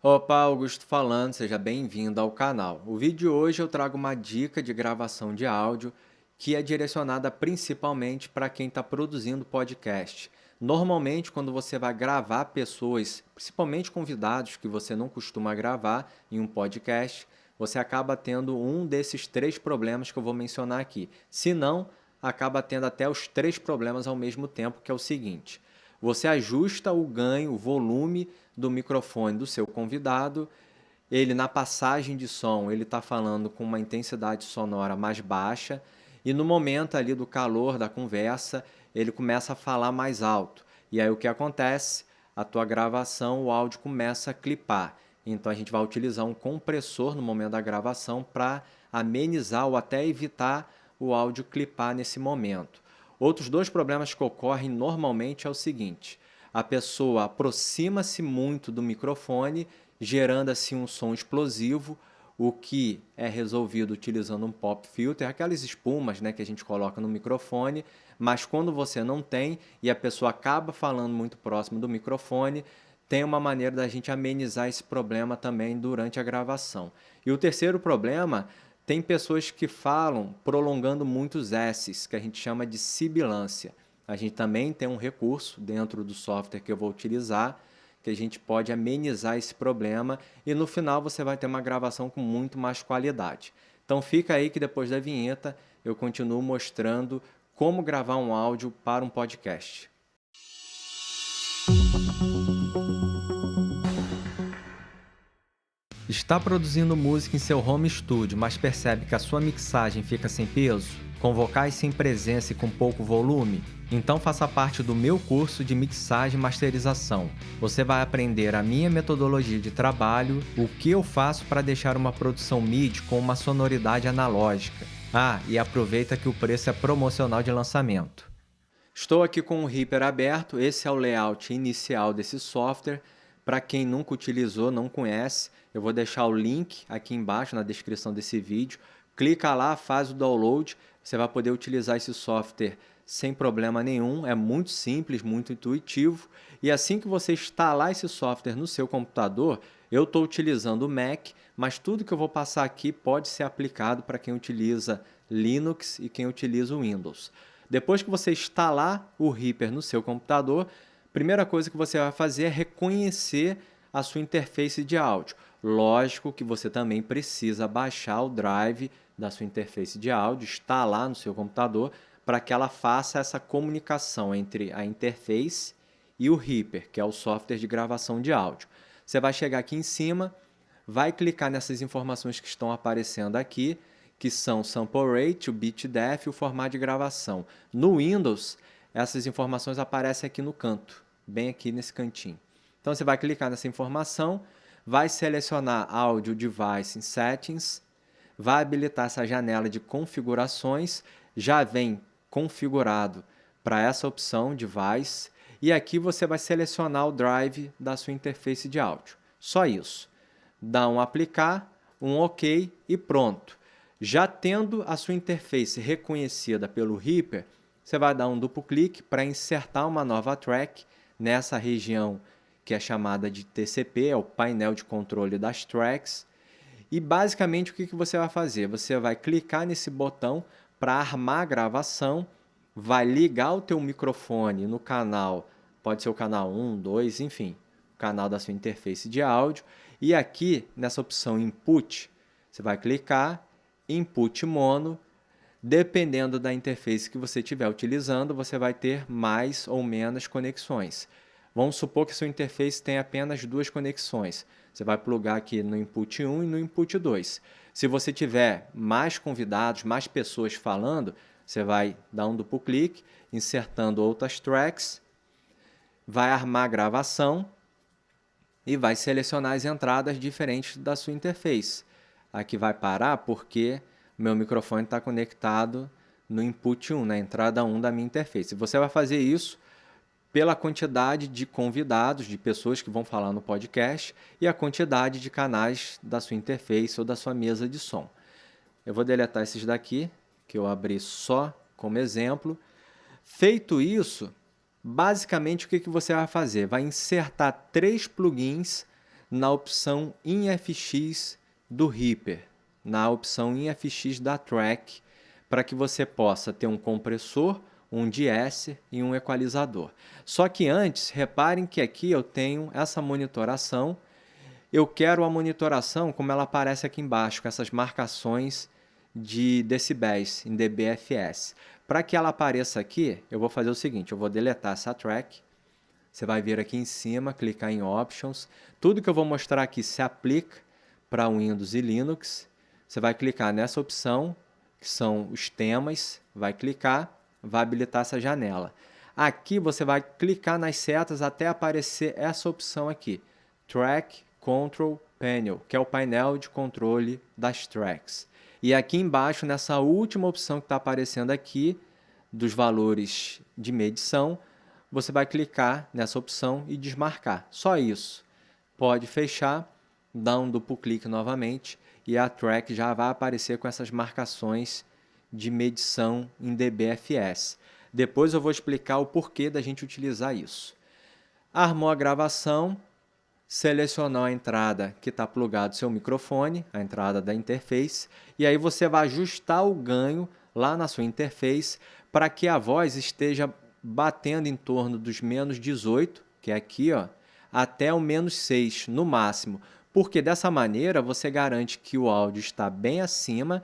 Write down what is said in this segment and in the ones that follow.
Opa, Augusto falando, seja bem-vindo ao canal. O vídeo de hoje eu trago uma dica de gravação de áudio que é direcionada principalmente para quem está produzindo podcast. Normalmente, quando você vai gravar pessoas, principalmente convidados que você não costuma gravar em um podcast, você acaba tendo um desses três problemas que eu vou mencionar aqui. Se não, acaba tendo até os três problemas ao mesmo tempo, que é o seguinte: você ajusta o ganho, o volume do microfone do seu convidado. Ele, na passagem de som, ele está falando com uma intensidade sonora mais baixa, e no momento ali do calor da conversa, ele começa a falar mais alto. E aí o que acontece? A tua gravação, o áudio começa a clipar. Então a gente vai utilizar um compressor no momento da gravação para amenizar ou até evitar o áudio clipar nesse momento. Outros dois problemas que ocorrem normalmente é o seguinte: a pessoa aproxima-se muito do microfone, gerando assim um som explosivo, o que é resolvido utilizando um pop filter, aquelas espumas, né, que a gente coloca no microfone, mas quando você não tem e a pessoa acaba falando muito próximo do microfone, tem uma maneira da gente amenizar esse problema também durante a gravação. E o terceiro problema, tem pessoas que falam prolongando muitos S's, que a gente chama de sibilância. A gente também tem um recurso dentro do software que eu vou utilizar, que a gente pode amenizar esse problema e no final você vai ter uma gravação com muito mais qualidade. Então fica aí que depois da vinheta eu continuo mostrando como gravar um áudio para um podcast. Está produzindo música em seu home studio, mas percebe que a sua mixagem fica sem peso? Com vocais sem presença e com pouco volume? Então faça parte do meu curso de mixagem e masterização. Você vai aprender a minha metodologia de trabalho, o que eu faço para deixar uma produção MIDI com uma sonoridade analógica. Ah, e aproveita que o preço é promocional de lançamento. Estou aqui com o Reaper aberto, esse é o layout inicial desse software. Para quem nunca utilizou, não conhece, eu vou deixar o link aqui embaixo na descrição desse vídeo. Clica lá, faz o download, você vai poder utilizar esse software sem problema nenhum, é muito simples, muito intuitivo. E assim que você instalar esse software no seu computador, eu estou utilizando o Mac, mas tudo que eu vou passar aqui pode ser aplicado para quem utiliza Linux e quem utiliza o Windows. Depois que você instalar o Reaper no seu computador, a primeira coisa que você vai fazer é reconhecer a sua interface de áudio. Lógico que você também precisa baixar o drive da sua interface de áudio, instalar no seu computador, para que ela faça essa comunicação entre a interface e o Reaper, que é o software de gravação de áudio. Você vai chegar aqui em cima, vai clicar nessas informações que estão aparecendo aqui, que são o sample rate, o bit depth e o formato de gravação. No Windows, essas informações aparecem aqui no canto, bem aqui nesse cantinho. Então você vai clicar nessa informação, vai selecionar Audio Device em Settings, vai habilitar essa janela de configurações, já vem configurado para essa opção Device, e aqui você vai selecionar o drive da sua interface de áudio. Só isso. Dá um aplicar, um OK e pronto. Já tendo a sua interface reconhecida pelo Reaper, você vai dar um duplo clique para insertar uma nova track nessa região que é chamada de TCP, é o painel de controle das tracks. E basicamente o que você vai fazer? Você vai clicar nesse botão para armar a gravação, vai ligar o teu microfone no canal, pode ser o canal 1, 2, enfim, o canal da sua interface de áudio. E aqui, nessa opção Input, você vai clicar, Input Mono. Dependendo da interface que você estiver utilizando, você vai ter mais ou menos conexões. Vamos supor que a sua interface tem apenas duas conexões. Você vai plugar aqui no input 1 e no input 2. Se você tiver mais convidados, mais pessoas falando, você vai dar um duplo clique, insertando outras tracks, vai armar a gravação e vai selecionar as entradas diferentes da sua interface. Aqui vai parar porque o meu microfone está conectado no input 1, na entrada 1 da minha interface. Você vai fazer isso pela quantidade de convidados, de pessoas que vão falar no podcast e a quantidade de canais da sua interface ou da sua mesa de som. Eu vou deletar esses daqui, que eu abri só como exemplo. Feito isso, basicamente o que você vai fazer? Vai insertar três plugins na opção InFX do Reaper, na opção InFX da Track, para que você possa ter um compressor, um de-esser e um equalizador. Só que antes, reparem que aqui eu tenho essa monitoração. Eu quero a monitoração como ela aparece aqui embaixo, com essas marcações de decibéis em dBFS. Para que ela apareça aqui, eu vou fazer o seguinte, eu vou deletar essa track. Você vai vir aqui em cima, clicar em Options. Tudo que eu vou mostrar aqui se aplica para Windows e Linux. Você vai clicar nessa opção, que são os temas, vai clicar, vai habilitar essa janela. Aqui você vai clicar nas setas até aparecer essa opção aqui, Track Control Panel, que é o painel de controle das tracks. E aqui embaixo, nessa última opção que está aparecendo aqui, dos valores de medição, você vai clicar nessa opção e desmarcar. Só isso. Pode fechar, dar um duplo clique novamente e a track já vai aparecer com essas marcações de medição em dBFS. Depois eu vou explicar o porquê da gente utilizar isso. Armou a gravação, selecionar a entrada que está plugado seu microfone, a entrada da interface, e aí você vai ajustar o ganho lá na sua interface para que a voz esteja batendo em torno dos menos 18, que é aqui, ó, até o menos 6 no máximo, porque dessa maneira você garante que o áudio está bem acima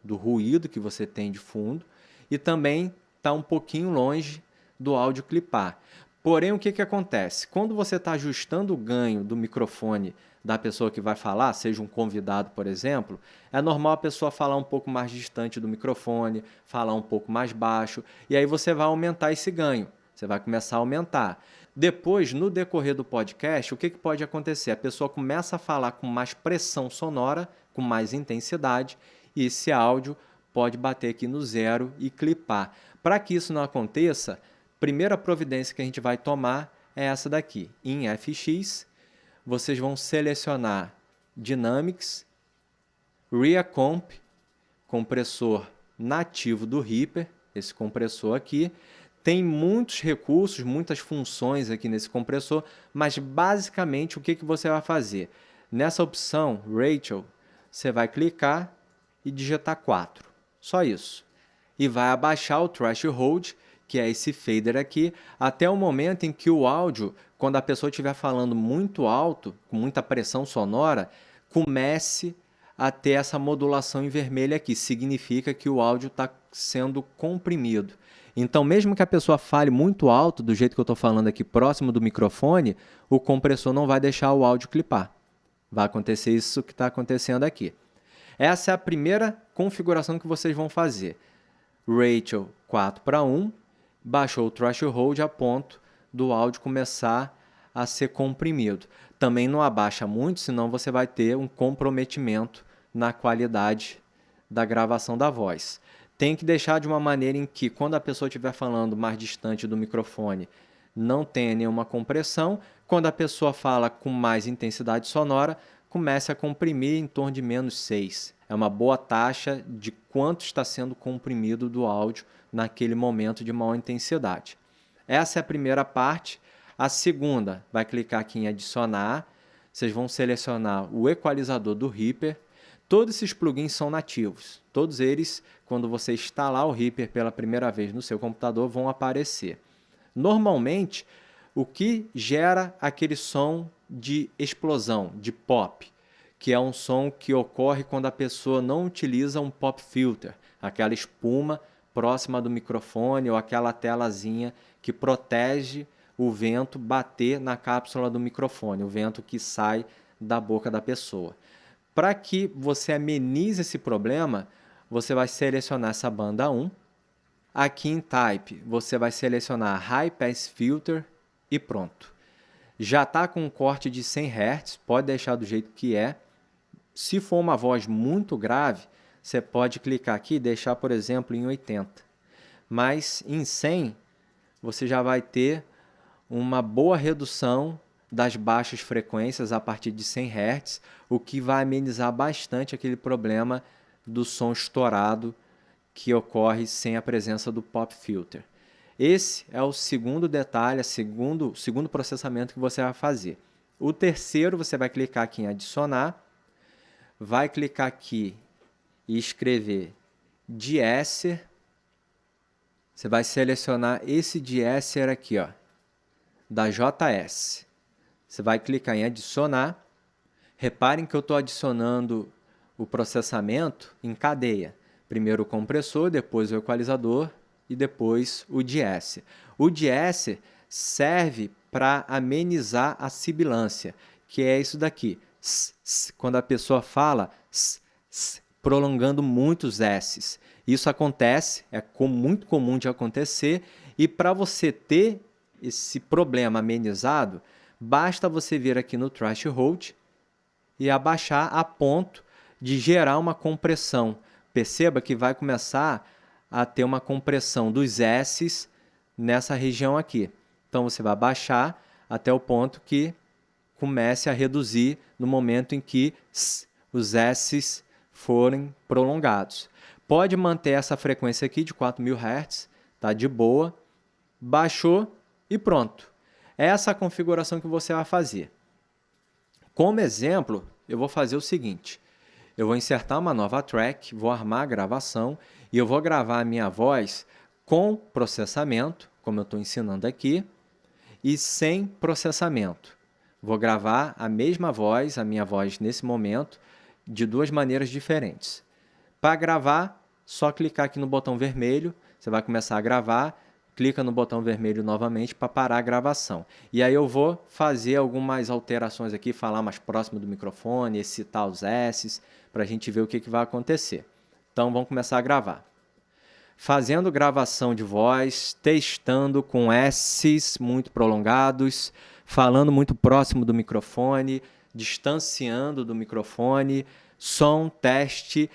do ruído que você tem de fundo e também está um pouquinho longe do áudio clipar. Porém, o que acontece? Quando você está ajustando o ganho do microfone da pessoa que vai falar, seja um convidado, por exemplo, é normal a pessoa falar um pouco mais distante do microfone, falar um pouco mais baixo, e aí você vai aumentar esse ganho, você vai começar a aumentar. Depois, no decorrer do podcast, o que pode acontecer? A pessoa começa a falar com mais pressão sonora, com mais intensidade, e esse áudio pode bater aqui no zero e clipar. Para que isso não aconteça, primeira providência que a gente vai tomar é essa daqui. Em FX, vocês vão selecionar Dynamics, Reacomp, compressor nativo do Reaper, esse compressor aqui. Tem muitos recursos, muitas funções aqui nesse compressor, mas basicamente o que você vai fazer? Nessa opção, Rachel, você vai clicar e digitar 4. Só isso. E vai abaixar o threshold, que é esse fader aqui, até o momento em que o áudio, quando a pessoa estiver falando muito alto, com muita pressão sonora, comece a ter essa modulação em vermelho aqui. Significa que o áudio está sendo comprimido. Então, mesmo que a pessoa fale muito alto, do jeito que eu estou falando aqui, próximo do microfone, o compressor não vai deixar o áudio clipar. Vai acontecer isso que está acontecendo aqui. Essa é a primeira configuração que vocês vão fazer. Rachel 4:1, baixou o threshold a ponto do áudio começar a ser comprimido. Também não abaixa muito, senão você vai ter um comprometimento na qualidade da gravação da voz. Tem que deixar de uma maneira em que, quando a pessoa estiver falando mais distante do microfone, não tenha nenhuma compressão. Quando a pessoa fala com mais intensidade sonora, comece a comprimir em torno de menos 6. É uma boa taxa de quanto está sendo comprimido do áudio naquele momento de maior intensidade. Essa é a primeira parte. A segunda, vai clicar aqui em adicionar. Vocês vão selecionar o equalizador do Reaper. Todos esses plugins são nativos. Todos eles, quando você instalar o Reaper pela primeira vez no seu computador, vão aparecer. Normalmente, o que gera aquele som de explosão, de pop, que é um som que ocorre quando a pessoa não utiliza um pop filter, aquela espuma próxima do microfone ou aquela telazinha que protege o vento bater na cápsula do microfone, o vento que sai da boca da pessoa. Para que você amenize esse problema, você vai selecionar essa banda 1. Aqui em Type, você vai selecionar High Pass Filter e pronto. Já está com um corte de 100 Hz, pode deixar do jeito que é. Se for uma voz muito grave, você pode clicar aqui e deixar, por exemplo, em 80. Mas em 100, você já vai ter uma boa redução das baixas frequências a partir de 100 Hz, o que vai amenizar bastante aquele problema do som estourado que ocorre sem a presença do pop filter. Esse é o segundo detalhe, o segundo processamento que você vai fazer. O terceiro, você vai clicar aqui em adicionar, vai clicar aqui e escrever deesser. Você vai selecionar esse deesser aqui, ó, da JS. Você vai clicar em adicionar. Reparem que eu estou adicionando o processamento em cadeia. Primeiro o compressor, depois o equalizador e depois o deesser. O deesser serve para amenizar a sibilância, que é isso daqui. Quando a pessoa fala, prolongando muitos S's. Isso acontece, é muito comum de acontecer, e para você ter esse problema amenizado, basta você vir aqui no threshold e abaixar a ponto de gerar uma compressão. Perceba que vai começar a ter uma compressão dos S's nessa região aqui. Então você vai baixar até o ponto que comece a reduzir no momento em que os S's forem prolongados. Pode manter essa frequência aqui de 4.000 Hz, tá de boa. Baixou e pronto. Essa é a configuração que você vai fazer. Como exemplo, eu vou fazer o seguinte. Eu vou insertar uma nova track, vou armar a gravação e eu vou gravar a minha voz com processamento, como eu estou ensinando aqui, e sem processamento. Vou gravar a mesma voz, a minha voz nesse momento, de duas maneiras diferentes. Para gravar, só clicar aqui no botão vermelho, você vai começar a gravar, clica no botão vermelho novamente para parar a gravação. E aí eu vou fazer algumas alterações aqui, falar mais próximo do microfone, excitar os S's, para a gente ver o que vai acontecer. Então vamos começar a gravar. Fazendo gravação de voz, testando com S's muito prolongados, falando muito próximo do microfone, distanciando do microfone, som, teste,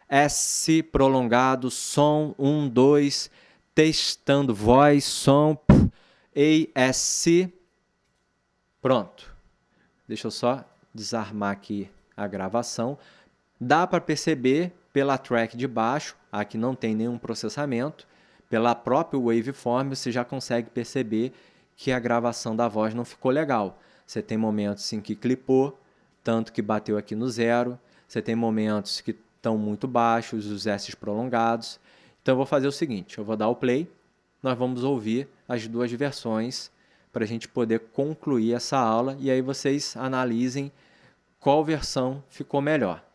S prolongado, som, 1, 2, testando voz, som, S. Pronto. Deixa eu só desarmar aqui a gravação. Dá para perceber pela track de baixo, aqui não tem nenhum processamento, pela própria waveform você já consegue perceber que a gravação da voz não ficou legal. Você tem momentos em que clipou, tanto que bateu aqui no zero, você tem momentos que estão muito baixos, os S's prolongados. Então eu vou fazer o seguinte, eu vou dar o play, nós vamos ouvir as duas versões para a gente poder concluir essa aula e aí vocês analisem qual versão ficou melhor.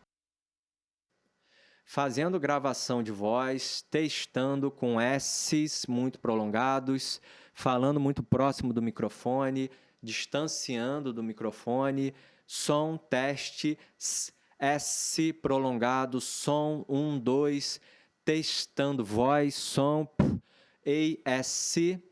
Fazendo gravação de voz, testando com S's muito prolongados, falando muito próximo do microfone, distanciando do microfone, som, teste, S prolongado, som, 1, 2, testando voz, som, S.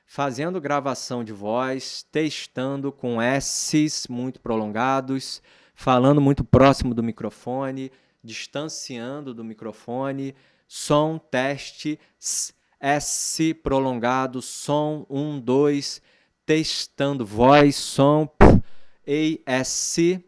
Fazendo gravação de voz, testando com S's muito prolongados, falando muito próximo do microfone, distanciando do microfone, som, teste, S prolongado, som, 1, 2, testando voz, som, S.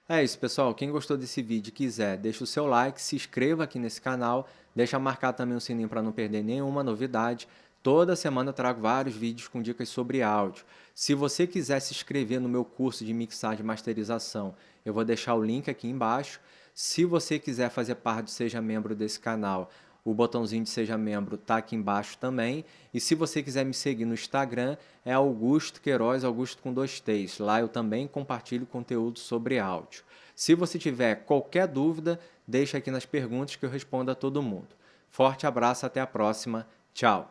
É isso, pessoal. Quem gostou desse vídeo e quiser, deixa o seu like, se inscreva aqui nesse canal, deixa marcar também o sininho para não perder nenhuma novidade. Toda semana eu trago vários vídeos com dicas sobre áudio. Se você quiser se inscrever no meu curso de mixagem e masterização, eu vou deixar o link aqui embaixo. Se você quiser fazer parte do Seja Membro desse canal, o botãozinho de Seja Membro está aqui embaixo também. E se você quiser me seguir no Instagram, é Augusto Queiroz, Augusto com 2 T's. Lá eu também compartilho conteúdo sobre áudio. Se você tiver qualquer dúvida, deixa aqui nas perguntas que eu respondo a todo mundo. Forte abraço, até a próxima. Tchau!